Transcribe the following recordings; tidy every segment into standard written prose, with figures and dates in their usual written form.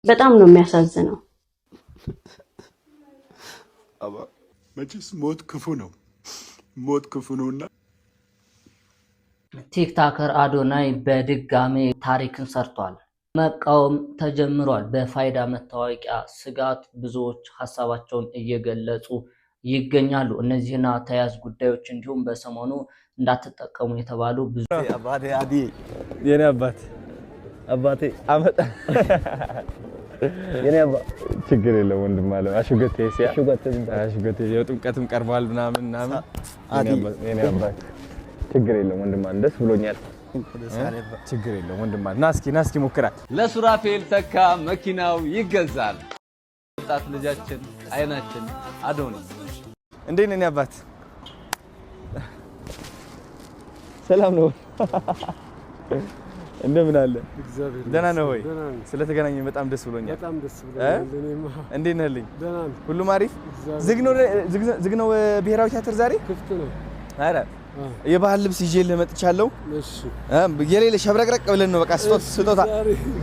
በጣም ነው የሚያሳዝነው። አባ መቼስ ሞት ክፉ ነው። ሞት ክፉ ነውና ቲክቶከር አዶናይ በድጋሜ ታሪክን ሰርቷል። መቃወም ተጀምሯል። በፋይዳ መታወቂያ ስጋት ብዙዎች ሀሳባቸውን እየገለጹ ይገኛሉ። እነዚህና ተያያዥ ጉዳዮች እንዲሁም በሰሞኑ እንዳትጠቀሙ የተባሉ ብዙ አባቴ አዲ የኔ አባቴ አመጣ የኔ አባ ችግር የለም ወንድም አለ አሽገቴ የጥምቀትም ቀርቧል ምናምን አዲ የኔ አባት ችግር የለም ወንድም አለ ደስ ብሎኛል። ችግር የለም ወንድም አለ ናስኪ ሞክራት። ለሱራፌል ተካ መኪናው ይገዛል። ወጣት ልጃችን አይናችን አዶኒ እንዴት ነህ አባት? ሰላም ነው? እንደምን አለ? ደህና ነው ወይ? ስለተገናኘን በጣም ደስ ብሎኛል። በጣም ደስ ብሎኛል። እንዴት ነህልኝ? ሁሉም አሪፍ? ዝግ ነው ብሔራዊ ቲያትር ዛሬ? ክፍት ነው። አረ የባህል ልብስ ይዤልህ መጥቻለሁ። እሺ የሌለ ሸብረቅረቅ ብለን ነው በቃ ስጦታ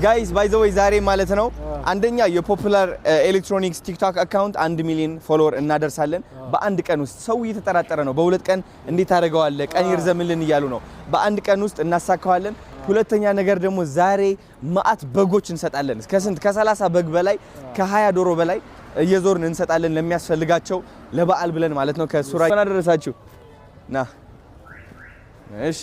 ጋይስ ባይ ዘ ዌይ ዛሬ ማለት ነው አንደኛ የፖፑላር ኤሌክትሮኒክስ ቲክቶክ አካውንት 1 ሚሊዮን ፎሎወር እናደርሳለን በአንድ ቀን ውስጥ። ሰው እየተጠራጠረ ነው በሁለት ቀን እንዴት አደርገዋለህ ቀን ይርዘምልን እያሉ ነው። በአንድ ቀን ውስጥ እናሳካዋለን። ሁለተኛ ነገር ደግሞ ዛሬ ማአት በጎች እንሰጣለን። ከስንት ከ30 በግ በላይ ከ20 ዶሮ በላይ እየዞርን እንሰጣለን ለሚያስፈልጋቸው ለበዓል ብለን ማለት ነው። ከሱራ አደረሳችሁ ና እሺ።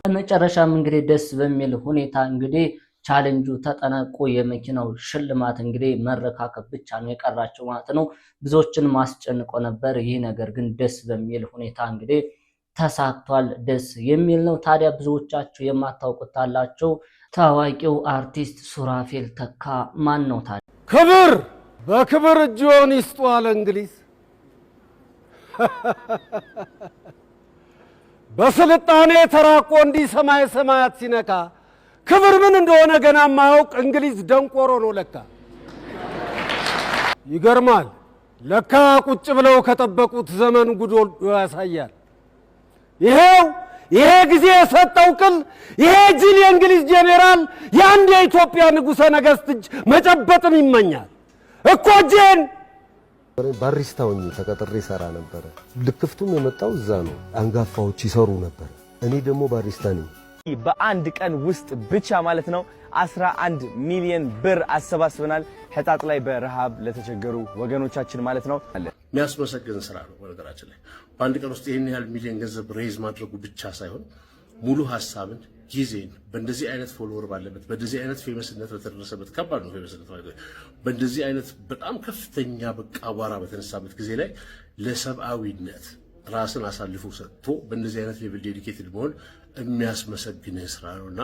በመጨረሻም እንግዲህ ደስ በሚል ሁኔታ እንግዲህ ቻሌንጁ ተጠናቆ የመኪናው ሽልማት እንግዲህ መረካከብ ብቻ ነው የቀራቸው ማለት ነው። ብዙዎችን ማስጨንቆ ነበር። ይህ ነገር ግን ደስ በሚል ሁኔታ እንግዲህ ተሳክቷል። ደስ የሚል ነው። ታዲያ ብዙዎቻችሁ የማታውቁት አላችሁ። ታዋቂው አርቲስት ሱራፌል ተካ ማን ነው ታዲያ? ክብር በክብር እጆን ይስጡ አለ እንግሊዝ። በስልጣኔ ተራቆ እንዲህ ሰማይ ሰማያት ሲነካ ክብር ምን እንደሆነ ገና ማያውቅ እንግሊዝ ደንቆሮ ነው ለካ። ይገርማል ለካ ቁጭ ብለው ከጠበቁት ዘመን ጉዶ ያሳያል። ይሄ ጊዜ የሰጠው ቅል ይሄ ጅል የእንግሊዝ ጄኔራል የአንድ የኢትዮጵያ ንጉሠ ነገሥት እጅ መጨበጥም ይመኛል እኮ እጄን። ባሪስታውኝ ተቀጥሬ ሰራ ነበር። ልክፍቱም የመጣው እዛ ነው። አንጋፋዎች ይሰሩ ነበር። እኔ ደግሞ ባሪስታ ነኝ። በአንድ ቀን ውስጥ ብቻ ማለት ነው 11 ሚሊዮን ብር አሰባስበናል። ህጣጥ ላይ በረሃብ ለተቸገሩ ወገኖቻችን ማለት ነው። የሚያስመሰግን ስራ ነው። በነገራችን ላይ በአንድ ቀን ውስጥ ይሄን ያህል ሚሊዮን ገንዘብ ሬዝ ማድረጉ ብቻ ሳይሆን ሙሉ ሐሳብን ጊዜን በእንደዚህ አይነት ፎሎወር ባለበት በእንደዚህ አይነት ፌመስነት በተደረሰበት ከባድ ነው ፌመስነት ማለት በእንደዚህ አይነት በጣም ከፍተኛ በቃ አቧራ በተነሳበት ጊዜ ላይ ለሰብአዊነት ራስን አሳልፎ ሰጥቶ በእንደዚህ አይነት ሌቭል ዴዲኬትድ መሆን የሚያስመሰግን ስራ ነውና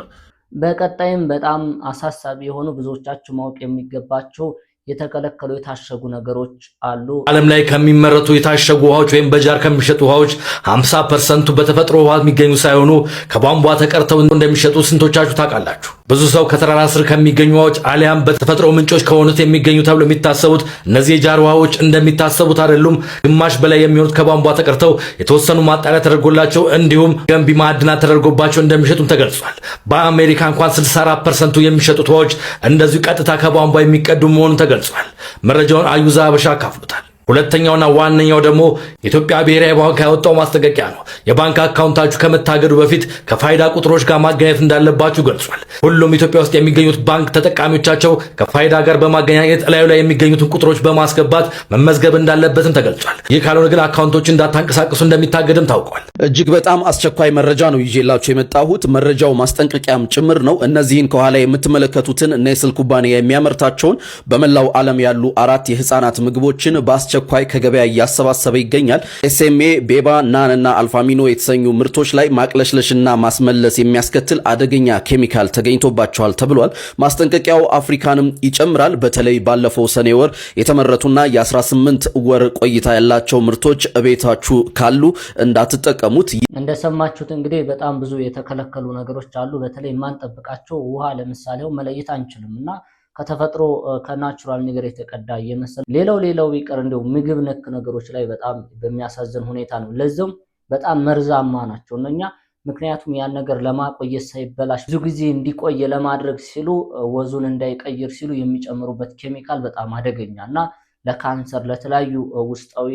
በቀጣይም በጣም አሳሳቢ የሆኑ ብዙዎቻችሁ ማወቅ የሚገባቸው የተከለከሉ የታሸጉ ነገሮች አሉ። ዓለም ላይ ከሚመረቱ የታሸጉ ውሃዎች ወይም በጃር ከሚሸጡ ውሃዎች 50% በተፈጥሮ ውሃ የሚገኙ ሳይሆኑ ከቧንቧ ተቀርተው እንደሚሸጡ ስንቶቻችሁ ታውቃላችሁ? ብዙ ሰው ከተራራ ስር ከሚገኙ ውሃዎች አሊያም በተፈጥሮ ምንጮች ከሆኑት የሚገኙ ተብሎ የሚታሰቡት እነዚህ የጃር ውሃዎች እንደሚታሰቡት አይደሉም። ግማሽ በላይ የሚሆኑት ከቧንቧ ተቀርተው የተወሰኑ ማጣሪያ ተደርጎላቸው እንዲሁም ገንቢ ማዕድናት ተደርጎባቸው እንደሚሸጡም ተገልጿል። በአሜሪካ እንኳን 64% የሚሸጡት ውሃዎች እንደዚሁ ቀጥታ ከቧንቧ የሚቀዱ መሆኑን ተገልጿል። መረጃውን አዩዛ አበሻ አካፍሎታል። ሁለተኛውና ዋነኛው ደግሞ የኢትዮጵያ ብሔራዊ ባንክ ያወጣው ማስጠንቀቂያ ነው። የባንክ አካውንታችሁ ከመታገዱ በፊት ከፋይዳ ቁጥሮች ጋር ማገናኘት እንዳለባችሁ ገልጿል። ሁሉም ኢትዮጵያ ውስጥ የሚገኙት ባንክ ተጠቃሚዎቻቸው ከፋይዳ ጋር በማገናኘት እላዩ ላይ የሚገኙትን ቁጥሮች በማስገባት መመዝገብ እንዳለበትም ተገልጿል። ይህ ካልሆነ ግን አካውንቶች እንዳታንቀሳቀሱ እንደሚታገድም ታውቋል። እጅግ በጣም አስቸኳይ መረጃ ነው ይዤላችሁ የመጣሁት። መረጃው ማስጠንቀቂያም ጭምር ነው። እነዚህን ከኋላ የምትመለከቱትን ኔስል ኩባንያ የሚያመርታቸውን በመላው ዓለም ያሉ 4 የህፃናት ምግቦችን ቸኳይ ከገበያ እያሰባሰበ ይገኛል። ኤስኤምኤ፣ ቤባ፣ ናን እና አልፋሚኖ የተሰኙ ምርቶች ላይ ማቅለሽለሽና ማስመለስ የሚያስከትል አደገኛ ኬሚካል ተገኝቶባቸዋል ተብሏል። ማስጠንቀቂያው አፍሪካንም ይጨምራል። በተለይ ባለፈው ሰኔ ወር የተመረቱና የ18 ወር ቆይታ ያላቸው ምርቶች እቤታችሁ ካሉ እንዳትጠቀሙት። እንደሰማችሁት እንግዲህ በጣም ብዙ የተከለከሉ ነገሮች አሉ። በተለይ ማንጠብቃቸው ውሃ ለምሳሌ መለየት አንችልምና ከተፈጥሮ ከናቹራል ነገር የተቀዳ የመሰለ ሌላው ቢቀር እንደው ምግብ ነክ ነገሮች ላይ በጣም በሚያሳዝን ሁኔታ ነው። ለዛም በጣም መርዛማ ናቸው። እነኛ ምክንያቱም ያን ነገር ለማቆየት ሳይበላሽ ብዙ ጊዜ እንዲቆይ ለማድረግ ሲሉ ወዙን እንዳይቀይር ሲሉ የሚጨምሩበት ኬሚካል በጣም አደገኛ እና ለካንሰር ለተለያዩ ውስጣዊ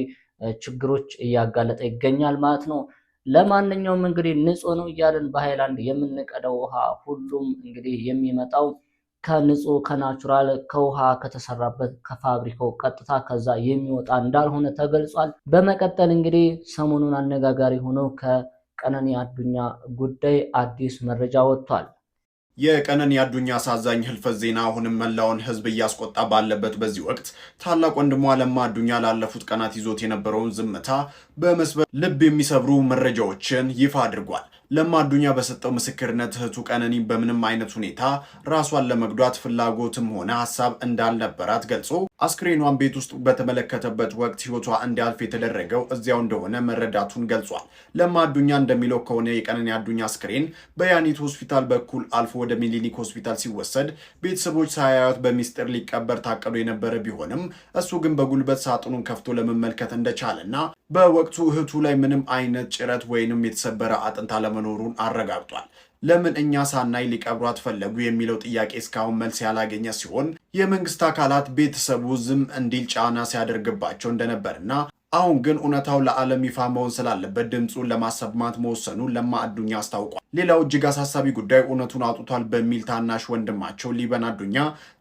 ችግሮች እያጋለጠ ይገኛል ማለት ነው። ለማንኛውም እንግዲህ ንጹህ ነው እያልን በሃይላንድ የምንቀዳው ውሃ ሁሉም እንግዲህ የሚመጣው ከንጹህ ከናቹራል ከውሃ ከተሰራበት ከፋብሪካው ቀጥታ ከዛ የሚወጣ እንዳልሆነ ተገልጿል። በመቀጠል እንግዲህ ሰሞኑን አነጋጋሪ ሆኖ ከቀነኒ አዱኛ ጉዳይ አዲስ መረጃ ወጥቷል። የቀነኒ አዱኛ አሳዛኝ ህልፈት ዜና አሁንም መላውን ህዝብ እያስቆጣ ባለበት በዚህ ወቅት ታላቅ ወንድሟ ለማ አዱኛ ላለፉት ቀናት ይዞት የነበረውን ዝምታ በመስበር ልብ የሚሰብሩ መረጃዎችን ይፋ አድርጓል። ለማ አዱኛ በሰጠው ምስክርነት እህቱ ቀነኒ በምንም አይነት ሁኔታ ራሷን ለመጉዳት ፍላጎትም ሆነ ሐሳብ እንዳልነበራት ገልጾ አስክሬኗን ቤት ውስጥ በተመለከተበት ወቅት ህይወቷ እንዲያልፍ የተደረገው እዚያው እንደሆነ መረዳቱን ገልጿል። ለማ አዱኛ እንደሚለው ከሆነ የቀነኒ አዱኛ አስክሬን በያኒት ሆስፒታል በኩል አልፎ ወደ ሚሊኒክ ሆስፒታል ሲወሰድ ቤተሰቦች ሳያዩት በሚስጥር ሊቀበር ታቅዶ የነበረ ቢሆንም እሱ ግን በጉልበት ሳጥኑን ከፍቶ ለመመልከት እንደቻለና በወቅቱ እህቱ ላይ ምንም አይነት ጭረት ወይንም የተሰበረ አጥንት አለመኖሩን አረጋግጧል። ለምን እኛ ሳናይ ሊቀብሯት ፈለጉ የሚለው ጥያቄ እስካሁን መልስ ያላገኘ ሲሆን የመንግስት አካላት ቤተሰቡ ዝም እንዲል ጫና ሲያደርግባቸው እንደነበርና አሁን ግን እውነታው ለዓለም ይፋ መሆን ስላለበት ድምፁን ለማሰማት መወሰኑን ለማ አዱኛ አስታውቋል። ሌላው እጅግ አሳሳቢ ጉዳይ እውነቱን አውጥቷል በሚል ታናሽ ወንድማቸው ሊበን አዱኛ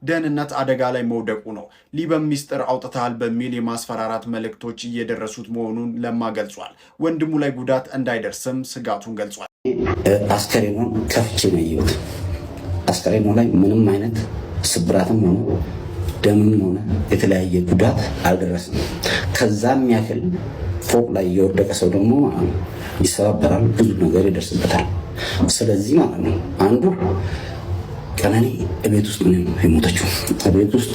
ደህንነት አደጋ ላይ መውደቁ ነው። ሊበን ሚስጥር አውጥተሃል በሚል የማስፈራራት መልእክቶች እየደረሱት መሆኑን ለማ ገልጿል። ወንድሙ ላይ ጉዳት እንዳይደርስም ስጋቱን ገልጿል። አስከሬኑን ከፍቼ ነው ያየሁት። አስከሬኑ ላይ ምንም አይነት ስብራትም ሆነ ደምም ሆነ የተለያየ ጉዳት አልደረስም። ከዛም ያክል ፎቅ ላይ የወደቀ ሰው ደግሞ ይሰባበራል፣ ብዙ ነገር ይደርስበታል። ስለዚህ ማለት ነው አንዱ ቀነኒ ቤት ውስጥ ነው የሞተችው። ቤት ውስጥ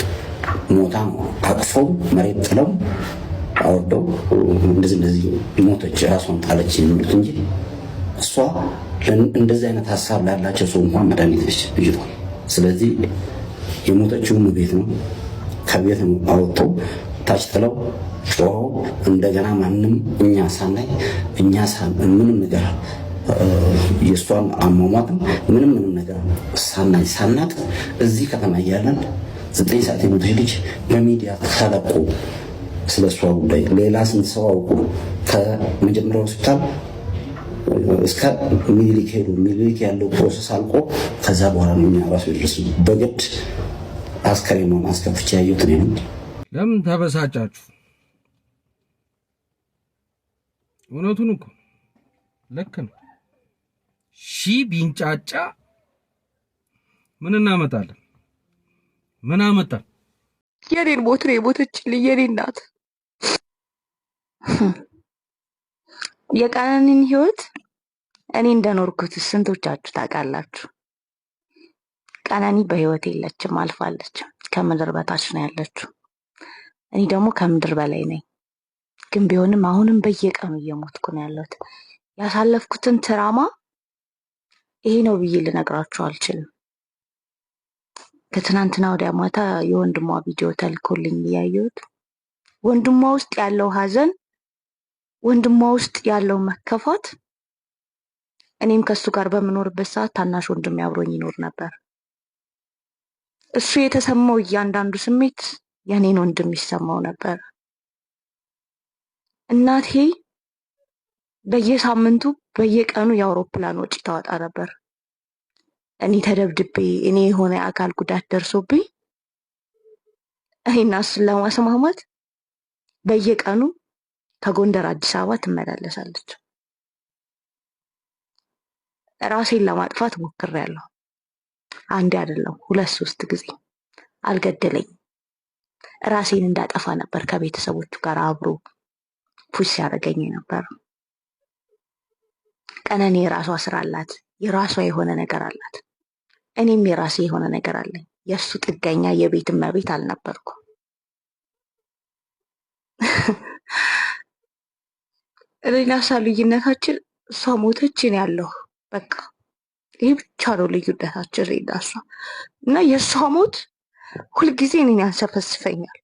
ሞታ ነው አቅፈው መሬት ጥለው አወርደው እንደዚህ ሞተች፣ ራሷን ጣለች የሚሉት እንጂ እሷ እንደዚህ አይነት ሀሳብ ላላቸው ሰው እንኳን መድኃኒት ነች ልጅቷ። ስለዚህ የሞተችውም ቤት ነው። ከቤት ነው አወጥተው ታች ጥለው ጮኸው እንደገና ማንም እኛ ሳናይ ምንም ነገር የእሷን አሟሟትም ምንም ነገር ሳናቅ እዚህ ከተማ እያለን 9 ሰዓት የሞተች ልጅ በሚዲያ ተለቆ ስለ እሷ ጉዳይ ሌላ ስንት ሰው አውቁ ከመጀመሪያው ሆስፒታል እስከ ሚሊክ ሄዱ። ሚሊክ ያለው ፕሮሰስ አልቆ ከዛ በኋላ ነው እኛ ራሱ ድረስ በግድ አስከሬኑን አስከፍቼ ያየሁት ነው። ለምን ተበሳጫችሁ? እውነቱን እኮ ልክ ነው። ቢንጫጫ ምን እናመጣለን? ምን አመጣን? የኔን ሞት ነው የሞተችልኝ የኔ እናት። የቀነኒን ህይወት እኔ እንደኖርኩት ስንቶቻችሁ ታውቃላችሁ? ቀነኒ በህይወት የለችም፣ አልፋለች። ከምድር በታች ነው ያለችው። እኔ ደግሞ ከምድር በላይ ነኝ። ግን ቢሆንም አሁንም በየቀኑ እየሞትኩ ነው ያለሁት። ያሳለፍኩትን ትራማ ይሄ ነው ብዬ ልነግራችሁ አልችልም። ከትናንትና ወዲያ ማታ የወንድሟ ቪዲዮ ተልኮልኝ እያየሁት ወንድሟ ውስጥ ያለው ሀዘን፣ ወንድሟ ውስጥ ያለው መከፋት፣ እኔም ከሱ ጋር በምኖርበት ሰዓት ታናሽ ወንድሜ አብሮኝ ይኖር ነበር። እሱ የተሰማው እያንዳንዱ ስሜት የኔን ወንድም ይሰማው ነበር። እናቴ በየሳምንቱ በየቀኑ የአውሮፕላን ወጪ ታወጣ ነበር። እኔ ተደብድቤ እኔ የሆነ አካል ጉዳት ደርሶብኝ እኔና እሱን ለማስማማት በየቀኑ ከጎንደር አዲስ አበባ ትመላለሳለች። ራሴን ለማጥፋት ሞክሬያለሁ። አንዴ አይደለም 2-3 ጊዜ። አልገደለኝም። ራሴን እንዳጠፋ ነበር ከቤተሰቦቹ ጋር አብሮ ፑሽ ያደረገኝ ነበር። ቀነኒ የራሷ ስራ አላት፣ የራሷ የሆነ ነገር አላት። እኔም የራሴ የሆነ ነገር አለኝ። የሱ ጥገኛ የቤት እመቤት አልነበርኩም። እኔና እሷ ልዩነታችን እሷ ሞተች እኔ ያለሁ በቃ ይሄ ብቻ ነው ልዩነታችን እኔና እሷ። እና የእሷ ሞት ሁልጊዜ እኔን ያንሰፈስፈኛል።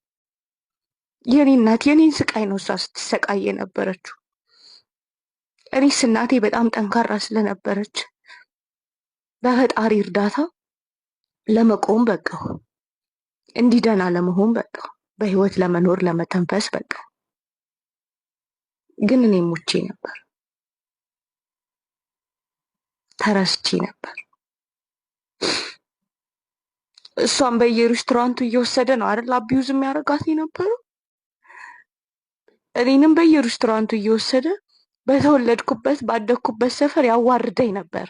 የኔ እናት የኔን ስቃይ ነው እሷ ስትሰቃይ የነበረችው። እኔስ እናቴ በጣም ጠንካራ ስለነበረች በፈጣሪ እርዳታ ለመቆም በቃው። እንዲህ ደህና ለመሆን በቃው። በህይወት ለመኖር ለመተንፈስ በቃው። ግን እኔ ሙቼ ነበር፣ ተረስቼ ነበር። እሷን በየሬስቶራንቱ እየወሰደ ነው አይደል አቢዩዝ የሚያደርጋት የነበረው። እኔንም በየሬስቶራንቱ እየወሰደ በተወለድኩበት ባደግኩበት ሰፈር ያዋርደኝ ነበር።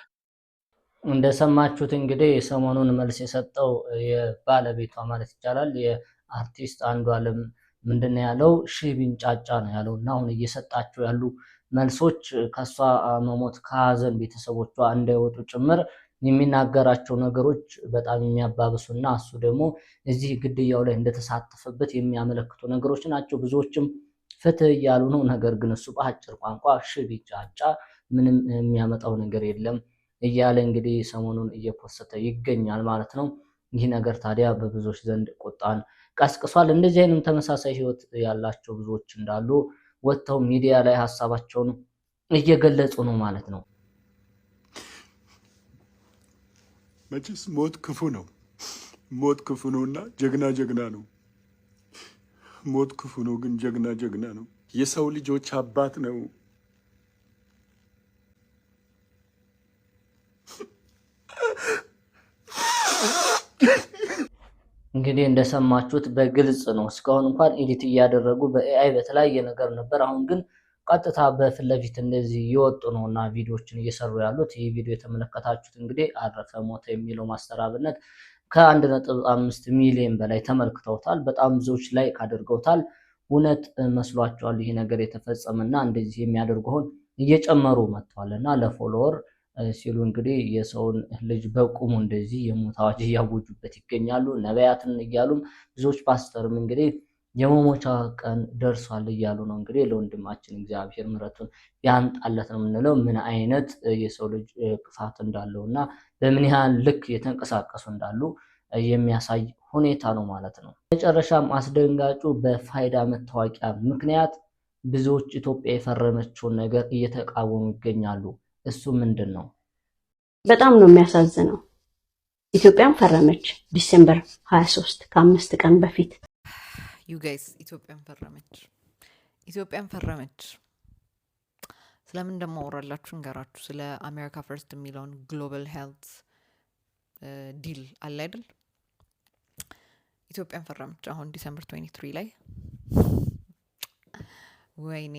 እንደሰማችሁት እንግዲህ ሰሞኑን መልስ የሰጠው የባለቤቷ ማለት ይቻላል የአርቲስት አንዷለም ምንድነው ያለው? ሺህ ቢንጫጫ ነው ያለው። እና አሁን እየሰጣቸው ያሉ መልሶች ከሷ መሞት ከሀዘን ቤተሰቦቿ እንዳይወጡ ጭምር የሚናገራቸው ነገሮች በጣም የሚያባብሱና እሱ ደግሞ እዚህ ግድያው ላይ እንደተሳተፈበት የሚያመለክቱ ነገሮች ናቸው። ብዙዎችም ፍትህ እያሉ ነው። ነገር ግን እሱ በአጭር ቋንቋ ሺህ ቢንጫጫ ምንም የሚያመጣው ነገር የለም እያለ እንግዲህ ሰሞኑን እየፖሰተ ይገኛል ማለት ነው። ይህ ነገር ታዲያ በብዙዎች ዘንድ ቁጣን ቀስቅሷል። እንደዚህ አይነት ተመሳሳይ ህይወት ያላቸው ብዙዎች እንዳሉ ወጥተው ሚዲያ ላይ ሀሳባቸውን እየገለጹ ነው ማለት ነው። መቼስ ሞት ክፉ ነው። ሞት ክፉ ነውና ጀግና ነው። ሞት ክፉ ነው ግን ጀግና ነው። የሰው ልጆች አባት ነው። እንግዲህ እንደሰማችሁት በግልጽ ነው። እስካሁን እንኳን ኤዲት እያደረጉ በኤአይ በተለያየ ነገር ነበር። አሁን ግን ቀጥታ በፊት ለፊት እንደዚህ እየወጡ ነው እና ቪዲዮዎችን እየሰሩ ያሉት። ይህ ቪዲዮ የተመለከታችሁት እንግዲህ አረፈ ሞተ የሚለው ማስተራብነት ከ1.5 ሚሊዮን በላይ ተመልክተውታል። በጣም ብዙዎች ላይክ አድርገውታል። እውነት መስሏቸዋል ይህ ነገር የተፈጸመና እንደዚህ የሚያደርጉውን እየጨመሩ መጥተዋል እና ለፎሎወር ሲሉ እንግዲህ የሰውን ልጅ በቁሙ እንደዚህ የሞት አዋጅ እያወጁበት ይገኛሉ። ነቢያትን እያሉም ብዙዎች ፓስተርም እንግዲህ የመሞቻ ቀን ደርሷል እያሉ ነው። እንግዲህ ለወንድማችን እግዚአብሔር ምሕረቱን ያንጣለት ነው የምንለው። ምን አይነት የሰው ልጅ ክፋት እንዳለው እና በምን ያህል ልክ የተንቀሳቀሱ እንዳሉ የሚያሳይ ሁኔታ ነው ማለት ነው። መጨረሻም አስደንጋጩ በፋይዳ መታወቂያ ምክንያት ብዙዎች ኢትዮጵያ የፈረመችውን ነገር እየተቃወሙ ይገኛሉ። እሱ ምንድን ነው? በጣም ነው የሚያሳዝነው። ኢትዮጵያን ፈረመች ዲሴምበር 23 ከ5 ቀን በፊት ዩ ጋይስ ኢትዮጵያን ፈረመች። ስለምን እንደማወራላችሁ እንገራችሁ። ስለ አሜሪካ ፈርስት የሚለውን ግሎባል ሄልት ዲል አለ አይደል? ኢትዮጵያን ፈረመች አሁን ዲሴምበር 23 ላይ። ወይኔ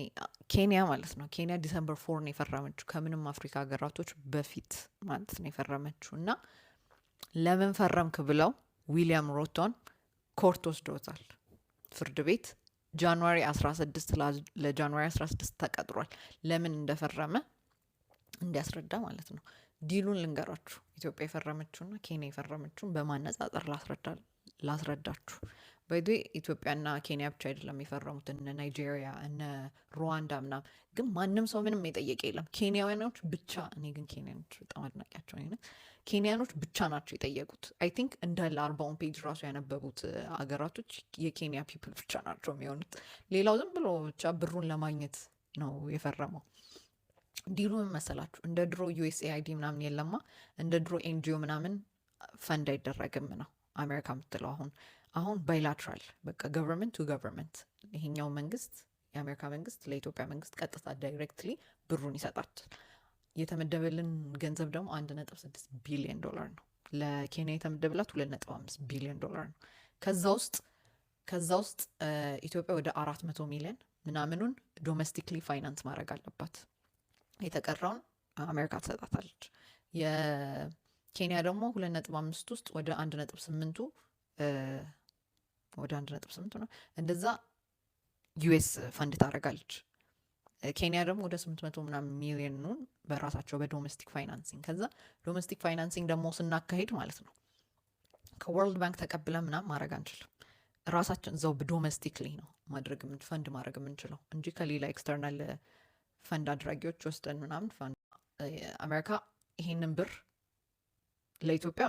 ኬንያ ማለት ነው። ኬንያ ዲሰምበር 4 ነው የፈረመችው፣ ከምንም አፍሪካ ሀገራቶች በፊት ማለት ነው የፈረመችው። እና ለምን ፈረምክ ብለው ዊሊያም ሩቶን ኮርት ወስዶታል። ፍርድ ቤት ጃንዋሪ 16 ለጃንዋሪ 16 ተቀጥሯል። ለምን እንደፈረመ እንዲያስረዳ ማለት ነው። ዲሉን ልንገራችሁ። ኢትዮጵያ የፈረመችውና ኬንያ የፈረመችውን በማነጻጸር ላስረዳችሁ። በይዶ ኢትዮጵያና ኬንያ ብቻ አይደለም የፈረሙት፣ እነ ናይጄሪያ እነ ሩዋንዳ ምናምን። ግን ማንም ሰው ምንም የጠየቀ የለም። ኬንያውያኖች ብቻ። እኔ ግን ኬንያኖች በጣም አድናቂያቸው ነኝ። ኬንያኖች ብቻ ናቸው የጠየቁት። አይ ቲንክ እንዳለ 40 ፔጅ ራሱ ያነበቡት አገራቶች የኬንያ ፒፕል ብቻ ናቸው የሚሆኑት። ሌላው ዝም ብሎ ብቻ ብሩን ለማግኘት ነው የፈረመው። ዲሉ ምን መሰላችሁ? እንደ ድሮ ዩኤስኤአይዲ ምናምን የለማ፣ እንደ ድሮ ኤንጂኦ ምናምን ፈንድ አይደረግም ነው አሜሪካ የምትለው። አሁን ባይላትራል በቃ ገቨርንመንት ቱ ገቨርንመንት፣ ይሄኛው መንግስት የአሜሪካ መንግስት ለኢትዮጵያ መንግስት ቀጥታ ዳይሬክትሊ ብሩን ይሰጣል። የተመደበልን ገንዘብ ደግሞ 1.6 ቢሊዮን ዶላር ነው። ለኬንያ የተመደበላት 2.5 ቢሊዮን ዶላር ነው። ከዛ ውስጥ ኢትዮጵያ ወደ 400 ሚሊዮን ምናምኑን ዶሜስቲክሊ ፋይናንስ ማድረግ አለባት። የተቀረውን አሜሪካ ትሰጣታለች። የኬንያ ደግሞ 2.5 ውስጥ ወደ 1.8ቱ ነው እንደዛ ዩኤስ ፈንድ ታደርጋለች። ኬንያ ደግሞ ወደ 800 ምናምን ሚሊዮኑን በራሳቸው በዶሜስቲክ ፋይናንሲንግ። ከዛ ዶሜስቲክ ፋይናንሲንግ ደግሞ ስናካሄድ ማለት ነው ከወርልድ ባንክ ተቀብለን ምናምን ማድረግ አንችልም። ራሳችን እዛው በዶሜስቲክሊ ነው ፈንድ ማድረግ የምንችለው እንጂ ከሌላ ኤክስተርናል ፈንድ አድራጊዎች ወስደን ምናምን አሜሪካ ይሄንን ብር ለኢትዮጵያ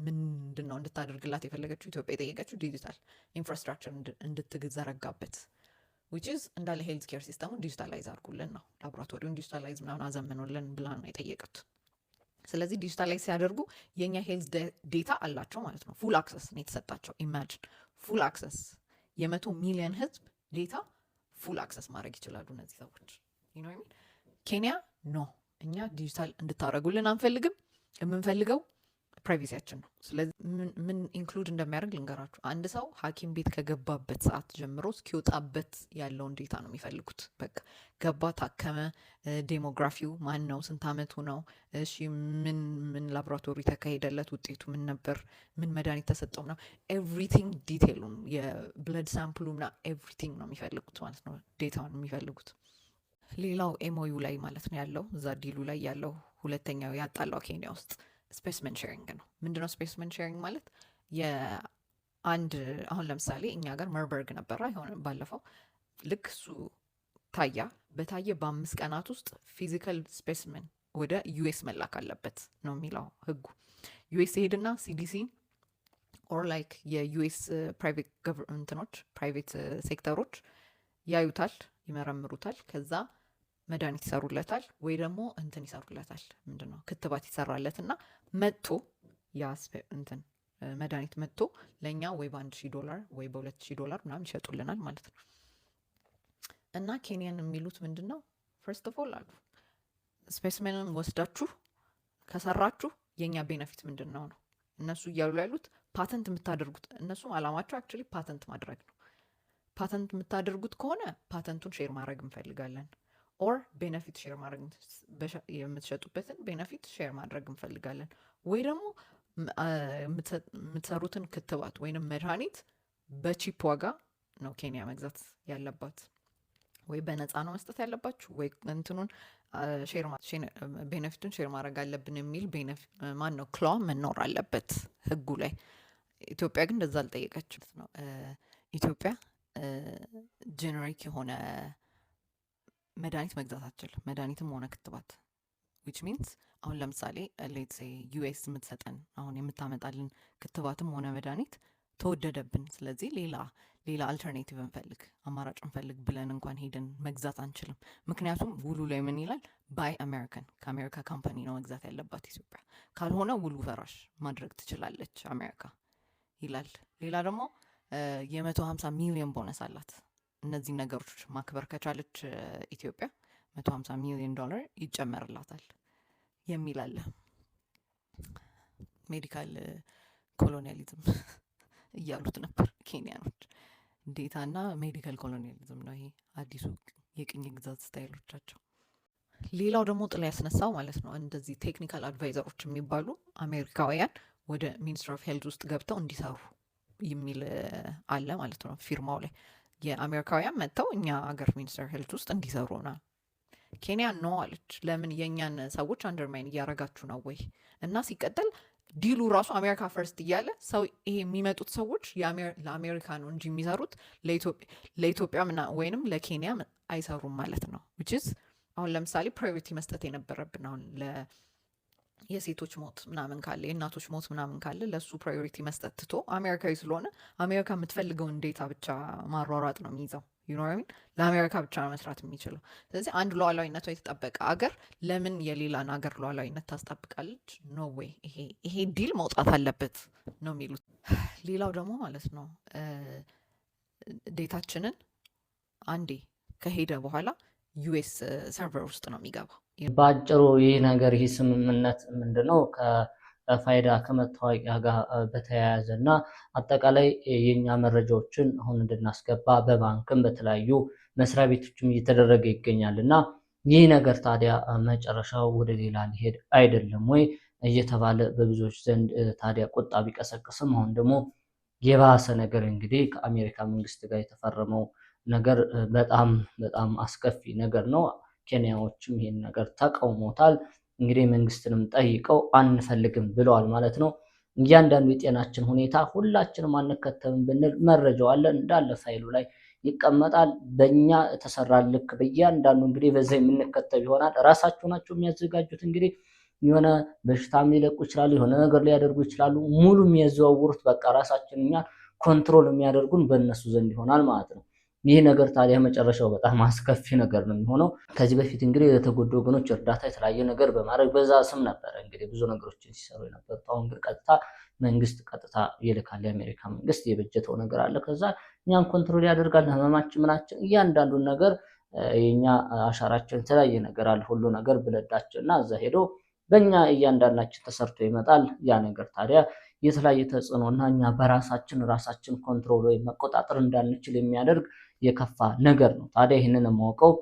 ምንድን ነው እንድታደርግላት የፈለገችው? ኢትዮጵያ የጠየቀችው ዲጂታል ኢንፍራስትራክቸር እንድትዘረጋበት which is እንዳለ ሄልዝ ኬር ሲስተሙ ዲጂታላይዝ አድርጉልን ነው። ላቦራቶሪውን ዲጂታላይዝ ምናምን አዘምኑልን ብላ ነው የጠየቁት። ስለዚህ ዲጂታላይዝ ሲያደርጉ የኛ ሄልዝ ዴታ አላቸው ማለት ነው። ፉል አክሰስ ነው የተሰጣቸው። ኢማጂን ፉል አክሰስ የ100 ሚሊዮን ህዝብ ዴታ ፉል አክሰስ ማድረግ ይችላሉ እነዚህ ሰዎች። you know what I mean? ኬንያ ኖ እኛ ዲጂታል እንድታረጉልን አንፈልግም፣ የምንፈልገው ፕራይቬሲያችን ነው። ስለዚህ ምን ኢንክሉድ እንደሚያደርግ ልንገራችሁ። አንድ ሰው ሐኪም ቤት ከገባበት ሰዓት ጀምሮ እስኪወጣበት ያለውን ዴታ ነው የሚፈልጉት። በቃ ገባ፣ ታከመ፣ ዴሞግራፊው ማን ነው፣ ስንት አመቱ ነው፣ እሺ ምን ላቦራቶሪ ተካሄደለት፣ ውጤቱ ምን ነበር፣ ምን መድኃኒት ተሰጠው ነው፣ ኤቭሪቲንግ ዲቴይሉን፣ የብለድ ሳምፕሉ ና ኤቭሪቲንግ ነው የሚፈልጉት ማለት ነው፣ ዴታውን የሚፈልጉት። ሌላው ኤምኦዩ ላይ ማለት ነው ያለው እዛ ዲሉ ላይ ያለው ሁለተኛው ያጣላው ኬንያ ውስጥ ስፔስመን ሼሪንግ ነው። ምንድነው ስፔስመን ሼሪንግ ማለት? የአንድ አሁን ለምሳሌ እኛ ጋር መርበርግ ነበረ ይሆን ባለፈው። ልክ እሱ በታየ በ5 ቀናት ውስጥ ፊዚካል ስፔስመን ወደ ዩኤስ መላክ አለበት ነው የሚለው ህጉ። ዩኤስ ሄድና ሲዲሲ ኦር ላይክ የዩኤስ ፕራይቬት ገቨርንመንቶች ፕራይቬት ሴክተሮች ያዩታል፣ ይመረምሩታል። ከዛ መድኃኒት ይሰሩለታል ወይ ደግሞ እንትን ይሰሩለታል፣ ምንድነው ክትባት ይሰራለትና መጥቶ ያ እንትን መድኃኒት መጥቶ ለኛ ወይ $1,000 ወይ $2,000 ምናምን ይሸጡልናል ማለት ነው። እና ኬንያን የሚሉት ምንድነው ፈርስት ኦፍ ኦል አሉ ስፔስመንን ወስዳችሁ ከሰራችሁ የኛ ቤኔፊት ምንድነው ነው እነሱ እያሉ ያሉት። ፓተንት የምታደርጉት እነሱ አላማቸው አክቹሊ ፓተንት ማድረግ ነው። ፓተንት የምታደርጉት ከሆነ ፓተንቱን ሼር ማድረግ እንፈልጋለን። ኦር ቤኔፊት ሼር ማድረግ የምትሸጡበትን ቤኔፊት ሼር ማድረግ እንፈልጋለን። ወይ ደግሞ የምትሰሩትን ክትባት ወይንም መድኃኒት በቺፕ ዋጋ ነው ኬንያ መግዛት ያለባት። ወይ በነፃ ነው መስጠት ያለባችሁ፣ ወይ እንትኑን ቤኔፊቱን ሼር ማድረግ አለብን የሚል ማን ነው ክላ መኖር አለበት ህጉ ላይ። ኢትዮጵያ ግን እንደዛ አልጠየቀችም ነው። ኢትዮጵያ ጄኔሪክ የሆነ መድኃኒት መግዛት አትችልም። መድኃኒትም ሆነ ክትባት which means አሁን ለምሳሌ ሌትስ ሴይ ዩኤስ የምትሰጠን አሁን የምታመጣልን ክትባትም ሆነ መድኃኒት ተወደደብን፣ ስለዚህ ሌላ አልተርኔቲቭ እንፈልግ፣ አማራጭ እንፈልግ ብለን እንኳን ሄደን መግዛት አንችልም። ምክንያቱም ውሉ ላይ ምን ይላል? ባይ አሜሪካን፣ ከአሜሪካ ካምፓኒ ነው መግዛት ያለባት ኢትዮጵያ። ካልሆነ ውሉ ፈራሽ ማድረግ ትችላለች አሜሪካ ይላል። ሌላ ደግሞ የ150 ሚሊዮን ቦነስ አላት። እነዚህ ነገሮች ማክበር ከቻለች ኢትዮጵያ $150 ሚሊዮን ይጨመርላታል የሚል አለ። ሜዲካል ኮሎኒያሊዝም እያሉት ነበር ኬንያኖች። ዴታና ሜዲካል ኮሎኒያሊዝም ነው ይሄ አዲሱ የቅኝ ግዛት ስታይሎቻቸው። ሌላው ደግሞ ጥላ ያስነሳው ማለት ነው እንደዚህ ቴክኒካል አድቫይዘሮች የሚባሉ አሜሪካውያን ወደ ሚኒስትር ኦፍ ሄልዝ ውስጥ ገብተው እንዲሰሩ የሚል አለ ማለት ነው ፊርማው ላይ። የአሜሪካውያን መጥተው እኛ አገር ሚኒስትር ሄልዝ ውስጥ እንዲሰሩ ነው። ኬንያ ነው አለች። ለምን የእኛን ሰዎች አንደርማይን እያረጋችሁ ነው ወይ? እና ሲቀጥል ዲሉ ራሱ አሜሪካ ፈርስት እያለ ሰው ይሄ የሚመጡት ሰዎች ለአሜሪካ ነው እንጂ የሚሰሩት ለኢትዮጵያ ወይንም ለኬንያ አይሰሩም ማለት ነው። which is አሁን ለምሳሌ ፕራዮሪቲ መስጠት የነበረብን አሁን የሴቶች ሞት ምናምን ካለ የእናቶች ሞት ምናምን ካለ ለሱ ፕራዮሪቲ መስጠት ትቶ አሜሪካዊ ስለሆነ አሜሪካ የምትፈልገውን ዴታ ብቻ ማሯሯጥ ነው የሚይዘው። ዩኖሚን ለአሜሪካ ብቻ ነው መስራት የሚችለው። ስለዚህ አንድ ሉዓላዊነቷ የተጠበቀ አገር ለምን የሌላን አገር ሉዓላዊነት ታስጠብቃለች? ኖ ዌይ፣ ይሄ ዲል መውጣት አለበት ነው የሚሉት። ሌላው ደግሞ ማለት ነው ዴታችንን አንዴ ከሄደ በኋላ ዩኤስ ሰርቨር ውስጥ ነው የሚገባው። በአጭሩ ይህ ነገር ይህ ስምምነት ምንድነው ከፋይዳ ከመታወቂያ ጋር በተያያዘ እና አጠቃላይ የኛ መረጃዎችን አሁን እንድናስገባ በባንክም በተለያዩ መስሪያ ቤቶችም እየተደረገ ይገኛል እና ይህ ነገር ታዲያ መጨረሻው ወደ ሌላ ሊሄድ አይደለም ወይ እየተባለ በብዙዎች ዘንድ ታዲያ ቁጣ ቢቀሰቅስም አሁን ደግሞ የባሰ ነገር እንግዲህ ከአሜሪካ መንግስት ጋር የተፈረመው ነገር በጣም በጣም አስከፊ ነገር ነው። ኬንያዎችም ይሄን ነገር ተቃውሞታል። እንግዲህ መንግስትንም ጠይቀው አንፈልግም ብለዋል ማለት ነው። እያንዳንዱ የጤናችን ሁኔታ ሁላችንም አንከተብም ብንል መረጃው አለ እንዳለ ፋይሉ ላይ ይቀመጣል። በእኛ ተሰራ ልክ በእያንዳንዱ እንግዲህ በዛ የምንከተብ ይሆናል። ራሳቸው ናቸው የሚያዘጋጁት። እንግዲህ የሆነ በሽታም ሊለቁ ይችላሉ፣ የሆነ ነገር ሊያደርጉ ይችላሉ። ሙሉ የሚያዘዋውሩት በቃ ራሳችን እኛ ኮንትሮል የሚያደርጉን በእነሱ ዘንድ ይሆናል ማለት ነው። ይህ ነገር ታዲያ መጨረሻው በጣም አስከፊ ነገር ነው የሚሆነው። ከዚህ በፊት እንግዲህ ለተጎዱ ወገኖች እርዳታ የተለያየ ነገር በማድረግ በዛ ስም ነበረ እንግዲህ ብዙ ነገሮችን ሲሰሩ የነበሩት። አሁን ግን ቀጥታ መንግስት ቀጥታ ይልካል። የአሜሪካ መንግስት የበጀተው ነገር አለ። ከዛ እኛን ኮንትሮል ያደርጋል። ህመማችን፣ ምናችን፣ እያንዳንዱን ነገር የኛ አሻራችን የተለያየ ነገር አለ። ሁሉ ነገር ብለዳችን እና እዛ ሄዶ በእኛ እያንዳንዳችን ተሰርቶ ይመጣል። ያ ነገር ታዲያ የተለያየ ተጽዕኖ እና እኛ ራሳችን ኮንትሮል ወይም መቆጣጠር እንዳንችል የሚያደርግ የከፋ ነገር ነው። ታዲያ ይህንን የማውቀው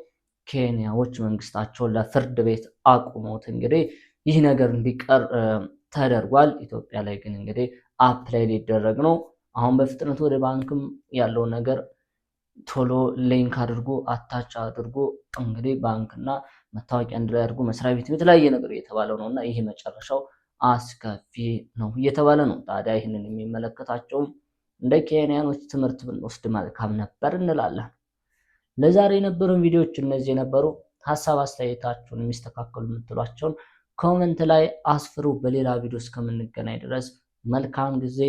ኬንያዎች መንግስታቸውን ለፍርድ ቤት አቁመውት እንግዲህ ይህ ነገር እንዲቀር ተደርጓል። ኢትዮጵያ ላይ ግን እንግዲህ አፕላይ ሊደረግ ነው። አሁን በፍጥነት ወደ ባንክም ያለው ነገር ቶሎ ሊንክ አድርጎ አታች አድርጎ እንግዲህ ባንክና መታወቂያ አንድ ላይ አድርጎ መስሪያ ቤት የተለያየ ነገር እየተባለው ነውና ይሄ መጨረሻው አስከፊ ነው እየተባለ ነው። ታዲያ ይህንን የሚመለከታቸውም እንደ ኬንያኖች ትምህርት ብንወስድ መልካም ነበር እንላለን። ለዛሬ የነበሩን ቪዲዮዎች እነዚህ የነበሩ። ሀሳብ አስተያየታችሁን የሚስተካከሉ የምትሏቸውን ኮመንት ላይ አስፍሩ። በሌላ ቪዲዮ እስከምንገናኝ ድረስ መልካም ጊዜ